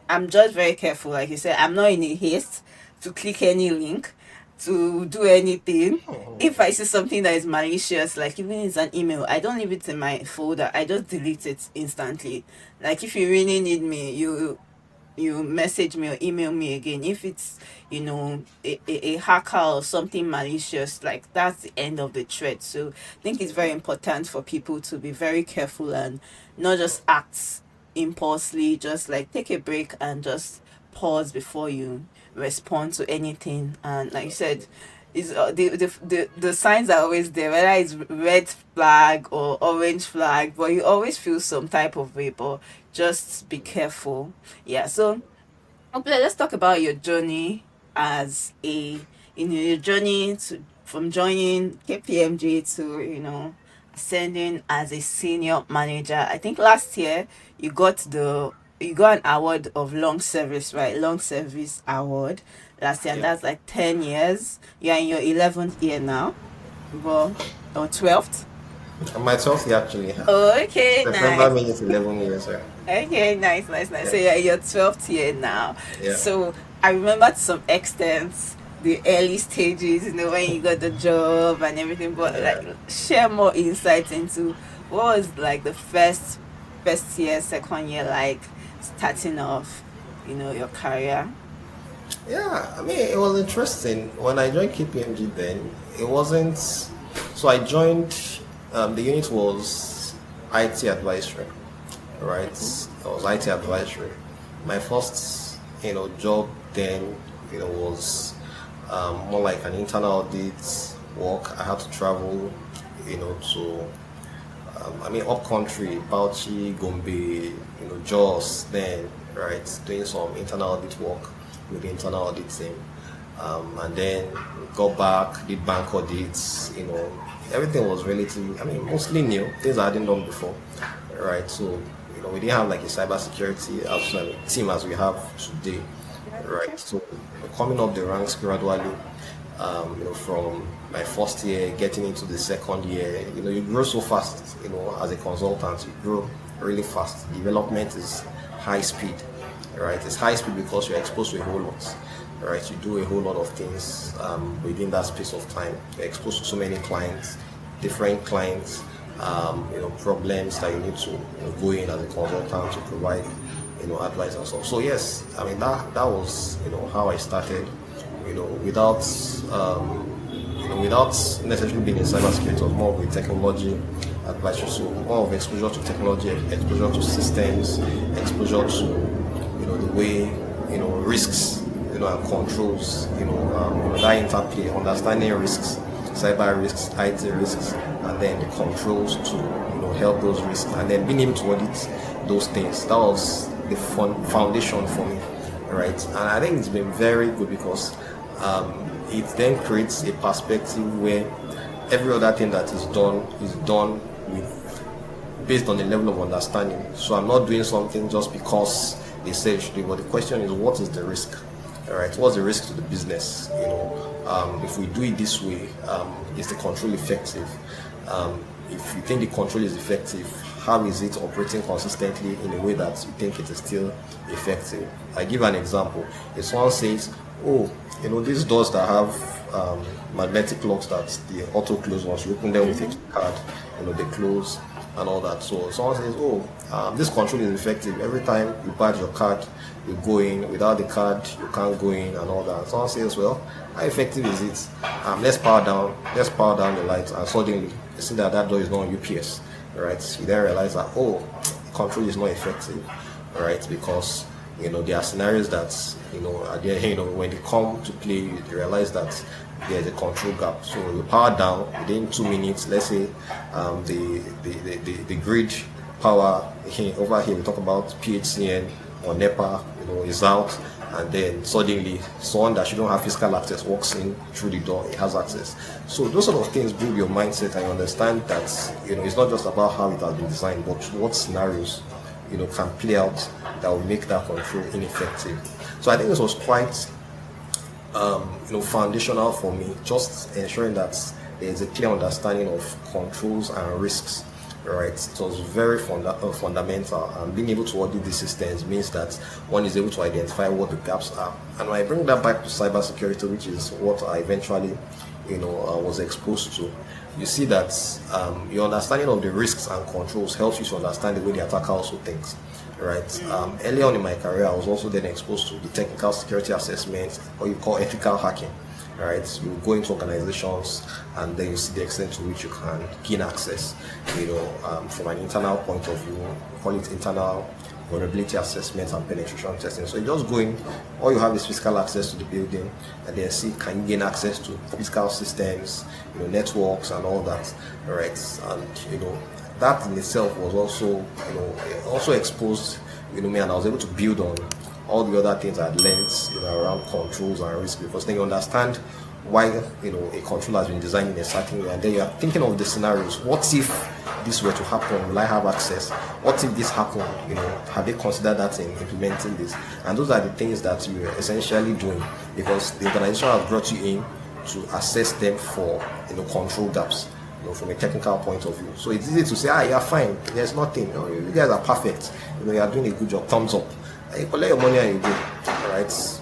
I'm just very careful, like you said, I'm not in a haste to click any link, to do anything. If I see something that is malicious, like even it's an email, I don't leave it in my folder, I just delete it instantly. Like if you really need me, you message me or email me again. If it's a hacker or something malicious, like that's the end of the thread. So I think it's very important for people to be very careful and not just act impulsively. Just like take a break and just pause before you respond to anything. And like you said, is the signs are always there, whether it's red flag or orange flag, but you always feel some type of way. But just be careful. Yeah. So okay, let's talk about your journey as your journey from joining KPMG to ascending as a senior manager. I think last year you got an award of long service, right? Long service award last year, and Yeah. that's like 10 years. You're in your 11th year now, well, or 12th. And my 12th year actually. Oh, okay, September nice. means 11 years. Yeah. Okay, nice, nice, nice. Yeah. So you're in your 12th year now. Yeah. So I remember to some extent the early stages, when you got the job and everything, but Yeah. like share more insights into what was like the first year, second year, like starting off, your career. Yeah, I mean, it was interesting. When I joined KPMG then, it wasn't. So I joined, the unit was IT advisory, right? It was IT advisory. My first, job then, was more like an internal audit work. I had to travel, to up country, Bauchi, Gombe, Jos, then, right, doing some internal audit work with the internal audit team. And then got back, did bank audits, everything was relatively, mostly new, things I hadn't done before, right? So, we didn't have like a cybersecurity team as we have today, Okay. right? So, coming up the ranks gradually, from my first year getting into the second year, you grow so fast, as a consultant, you grow really fast. Development is high speed, right? It's high speed because you're exposed to a whole lot, right? You do a whole lot of things within that space of time. You're exposed to so many clients, different clients, problems that you need to go in as a consultant to provide, advice and stuff. So yes, that was how I started, without without necessarily being in cybersecurity. It was more of a technology advisory, so more of exposure to technology, exposure to systems, exposure to the way risks, and controls, that interplay, understanding risks, cyber risks, IT risks, and then the controls to help those risks, and then being able to audit those things. That was the foundation for me, right? And I think it's been very good because it then creates a perspective where every other thing that is done with based on the level of understanding. So I'm not doing something just because they say it should do, but the question is, what is the risk? All right, what's the risk to the business? If we do it this way, is the control effective? If you think the control is effective, how is it operating consistently in a way that you think it is still effective? I give an example. If someone says, oh, these doors that have magnetic locks that the auto close once you open them with a card, they close and all that. So someone says, oh, this control is effective. Every time you badge your card, you go in. Without the card, you can't go in and all that. Someone says, well, how effective is it? Let's power down the lights, and suddenly you see that door is not on UPS, right? You then realize that, oh, control is not effective, right? Because there are scenarios that at the end, when they come to play, you realize that there's a control gap. So you power down within 2 minutes. Let's say the grid power over here, we talk about PHCN or NEPA, is out. and then suddenly someone that shouldn't have physical access walks in through the door, he has access. So those sort of things build your mindset, and you understand that it's not just about how it has been designed, but what scenarios can play out that will make that control ineffective. So I think this was quite foundational for me, just ensuring that there is a clear understanding of controls and risks. Right, it was very fundamental, and being able to audit these systems means that one is able to identify what the gaps are. And when I bring that back to cybersecurity, which is what I eventually, was exposed to, you see that your understanding of the risks and controls helps you to understand the way the attacker also thinks. Right. Early on in my career, I was also then exposed to the technical security assessment, or you call ethical hacking. Right, you go into organizations and then you see the extent to which you can gain access, from an internal point of view, call it internal vulnerability assessment and penetration testing. So you just go in, all you have is physical access to the building, and then see can you gain access to physical systems, networks and all that, right? And that in itself was also exposed, me, and I was able to build on all the other things I'd learned, around controls and risk, because then you understand why, a control has been designed in a certain way, and then you are thinking of the scenarios. What if this were to happen? Will I have access? What if this happened? Have they considered that in implementing this? And those are the things that you are essentially doing, because the organization has brought you in to assess them for, control gaps, from a technical point of view. So it's easy to say, you're fine, there's nothing, you guys are perfect, you are doing a good job, thumbs up. You collect your money and you go, right? It's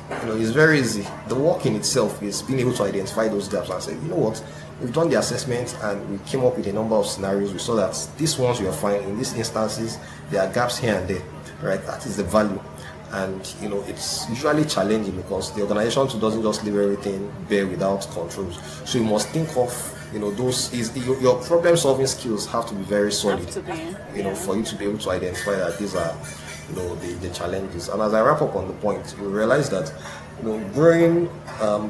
very easy. The work in itself is being able to identify those gaps and say, what, we've done the assessment and we came up with a number of scenarios. We saw that these ones we are fine. In these instances, there are gaps here and there, right? That is the value. And it's usually challenging because the organization doesn't just leave everything bare without controls. So you must think of your problem solving skills have to be very solid, for you to be able to identify that these are the challenges. And as I wrap up on the point, you realize that growing,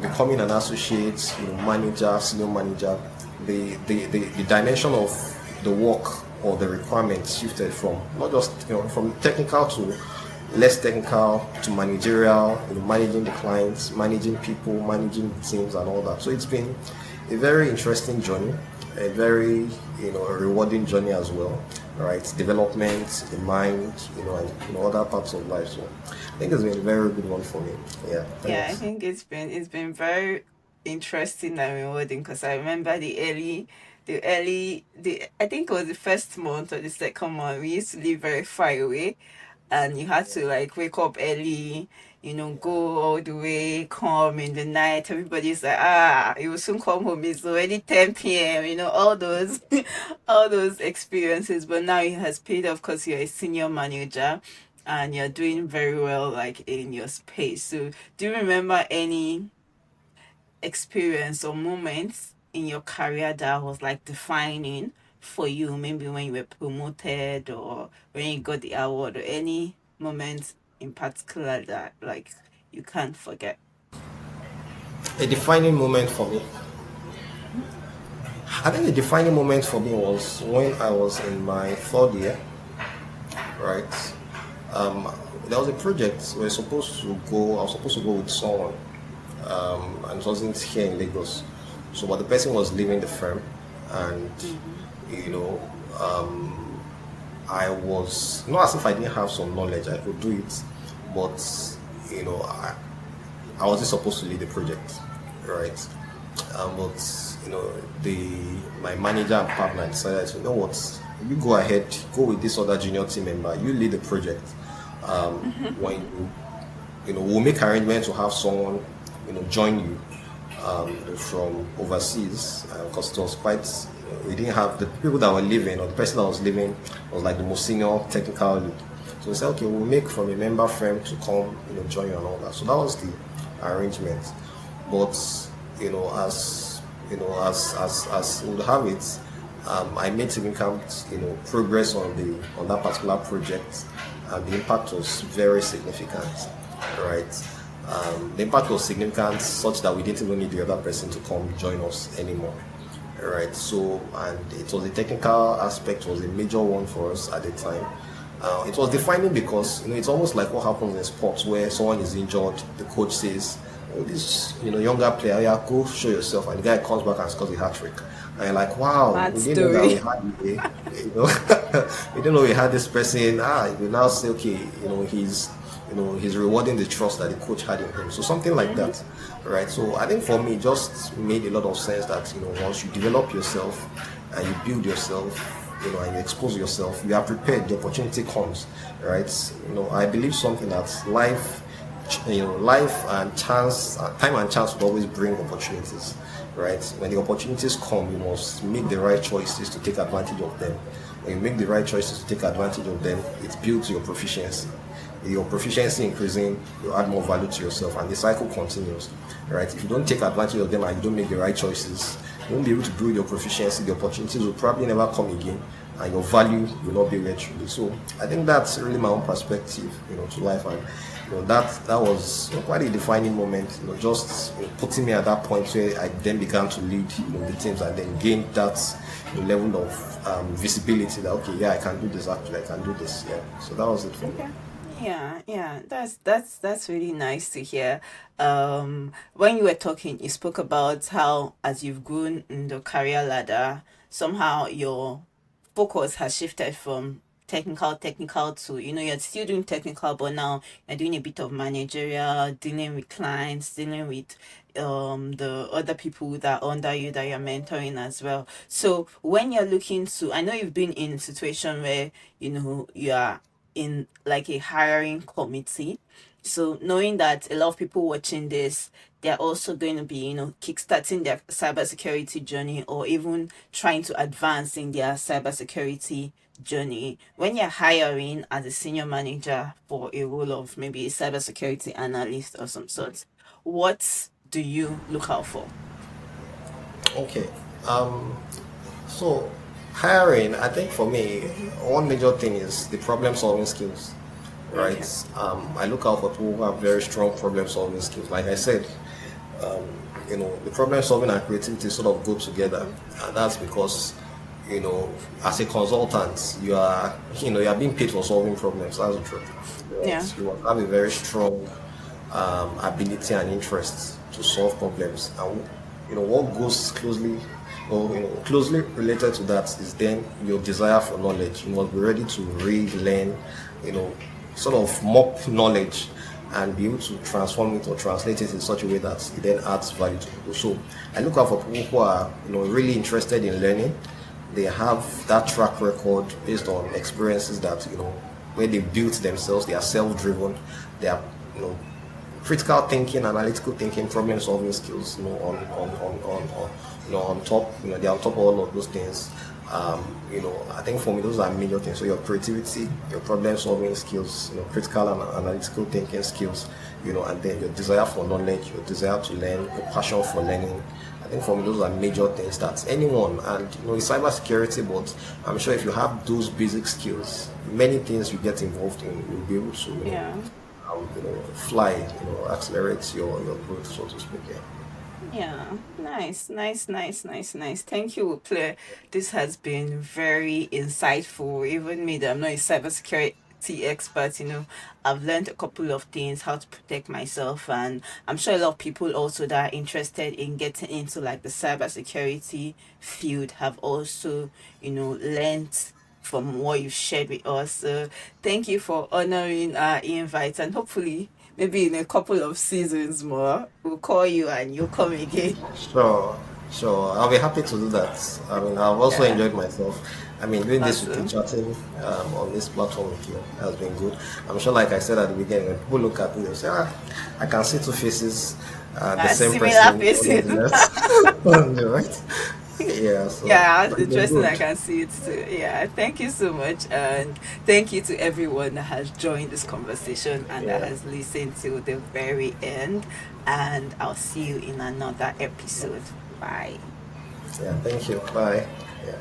becoming an associate, manager, senior manager, the dimension of the work or the requirements shifted from not just from technical to less technical to managerial, managing the clients, managing people, managing teams and all that. So it's been a very interesting journey, a very a rewarding journey as well, right? Development, the mind, and other parts of life. So I think it's been a very good one for me. Yeah. Thanks. Yeah, I think it's been very interesting and rewarding, because I remember the I think it was the first month or the second month, we used to live very far away, and you had to like wake up early, go all the way, come in the night. Everybody's like, you will soon come home. It's already 10 p.m. All those, all those experiences. But now it has paid off because you're a senior manager and you're doing very well, like in your space. So, do you remember any experience or moments in your career that was like defining for you? Maybe when you were promoted or when you got the award, or any moments in particular that like you can't forget? A defining moment for me. I think the defining moment for me was when I was in my third year, right? There was a project I was supposed to go with someone, and it wasn't here in Lagos. So, but the person was leaving the firm, and I was not as if I didn't have some knowledge, I could do it, but I wasn't supposed to lead the project, right? But my manager and partner decided, what, you go ahead, go with this other junior team member, you lead the project. When we'll make arrangements to have someone join you from overseas, because it was quite, we didn't have the people that were leaving, or the person that was leaving was like the most senior technical lead. So we said, okay, we'll make from a member firm to come join you and all that. So that was the arrangement. But as we'll have it, I made significant progress on that particular project, and the impact was very significant, right? The impact was significant such that we didn't even need the other person to come join us anymore, right? So, and it was the technical aspect was a major one for us at the time, It was defining because it's almost like what happens in sports where someone is injured, the coach says, "Oh, this younger player, yeah, go show yourself," and the guy comes back and scores a hat trick, and you're like, "Wow, Mad we didn't know that we story. had we didn't know we had this person." You now say, okay, he's rewarding the trust that the coach had in him. So something like that, right? So I think for me, it just made a lot of sense that once you develop yourself and you build yourself, and you expose yourself, you are prepared. The opportunity comes, right? I believe something that life and chance, time and chance will always bring opportunities, right? When the opportunities come, you must make the right choices to take advantage of them. When you make the right choices to take advantage of them, it builds your proficiency. Your proficiency increasing, you add more value to yourself, and the cycle continues, right? If you don't take advantage of them and you don't make the right choices, you won't be able to build your proficiency. The opportunities will probably never come again, and your value will not be where it should be. So I think that's really my own perspective, to life, and that was quite a defining moment. Just putting me at that point where I then began to lead, the teams, and then gained that level of visibility that okay, yeah, I can do this. Actually, I can do this. Yeah. So that was it for me. Okay. Yeah, that's really nice to hear. When you were talking, you spoke about how as you've grown in the career ladder, somehow your focus has shifted from technical to, you're still doing technical, but now you're doing a bit of managerial, dealing with clients, dealing with the other people that are under you that you're mentoring as well. So when you're looking to, I know you've been in a situation where you are in like a hiring committee. So knowing that a lot of people watching this, they're also going to be, kickstarting their cybersecurity journey or even trying to advance in their cybersecurity journey. When you're hiring as a senior manager for a role of maybe a cybersecurity analyst or some sort, what do you look out for? Okay. So hiring, I think for me, one major thing is the problem solving skills, right? Okay. I look out for people who have very strong problem solving skills. Like I said, the problem solving and creativity sort of go together, and that's because as a consultant, you are being paid for solving problems. That's the truth. Yeah. Right? You must have a very strong ability and interest to solve problems, and what goes closely or closely related to that is then your desire for knowledge. You must be ready to read, learn, you know, sort of mop knowledge and be able to transform it or translate it in such a way that it then adds value to people. So I look out for people who are really interested in learning. They have that track record based on experiences that where they built themselves. They are self-driven. They are critical thinking, analytical thinking, problem solving skills, on top, they're on top of all of those things. I think for me, those are major things. So your creativity, your problem solving skills, critical and analytical thinking skills, and then your desire for knowledge, your desire to learn, your passion for learning. I think for me, those are major things that anyone, and it's cybersecurity, but I'm sure if you have those basic skills, many things you get involved in, you'll be able to, Yeah. fly, accelerate your growth, so to speak. Yeah. Yeah, nice. Thank you, Claire. This has been very insightful. Even me, that I'm not a cybersecurity expert, I've learned a couple of things, how to protect myself, and I'm sure a lot of people also that are interested in getting into like the cybersecurity field have also, learned from what you've shared with us. So thank you for honoring our invite, and hopefully maybe in a couple of seasons more, we'll call you and you'll come again. Sure, sure. I'll be happy to do that. I mean, I've also Yeah, enjoyed myself. I mean, doing this with you, awesome. chatting on this platform with you has been good. I'm sure, like I said at the beginning, when people look at me, they say, I can see two faces, the same Similar person, all of faces. the rest. Right? Yeah, so Yeah, it's been interesting. I good. can see it too. Yeah, thank you so much. And thank you to everyone that has joined this conversation and that Yeah, has listened to the very end. And I'll see you in another episode. Bye. yeah, thank you. Bye. Yeah.